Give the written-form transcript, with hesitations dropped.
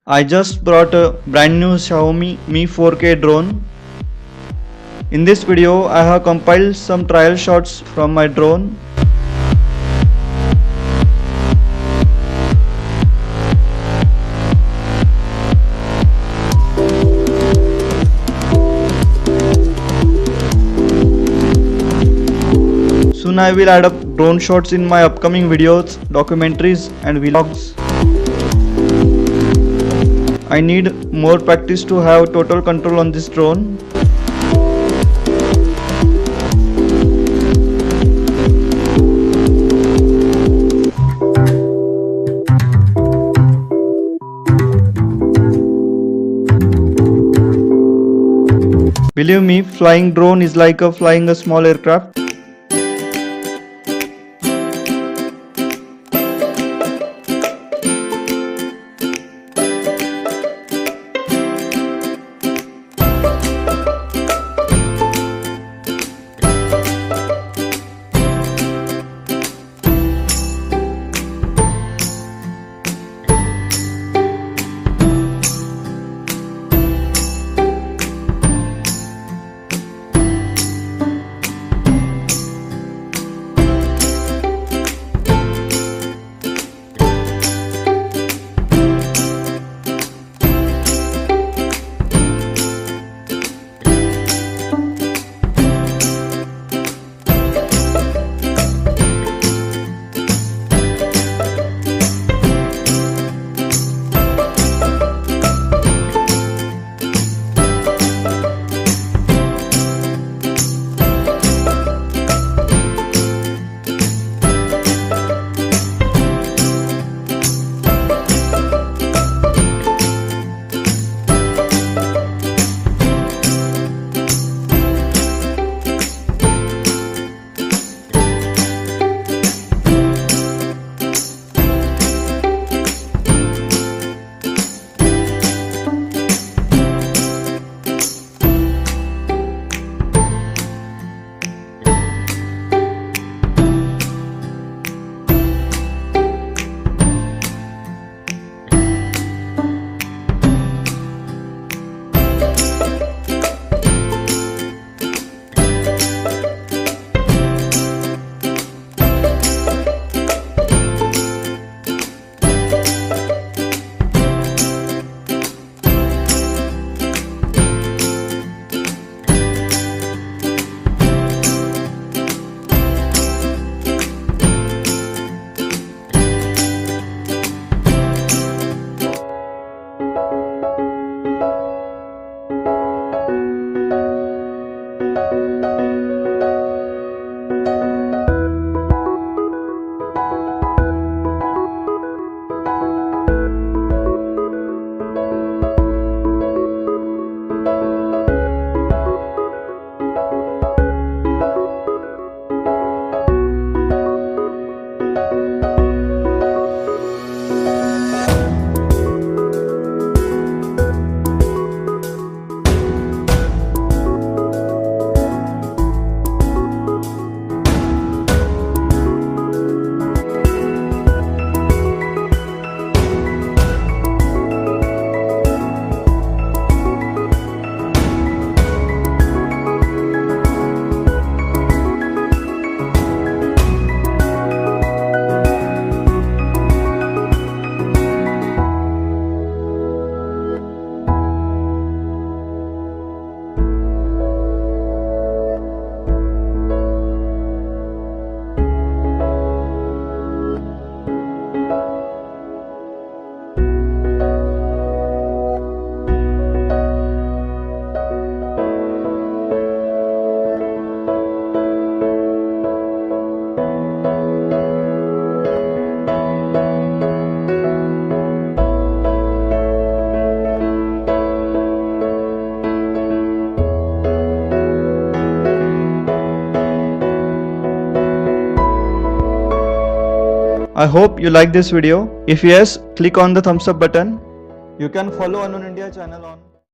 I just brought a brand new Xiaomi Mi 4K drone. In this video, I have compiled some trial shots from my drone. Soon I will add up drone shots in my upcoming videos, documentaries and vlogs. I need more practice to have total control on this drone. Believe me, flying drone is like flying a small aircraft. I hope you like this video. If yes, click on the thumbs up button. You can follow Unknown India channel on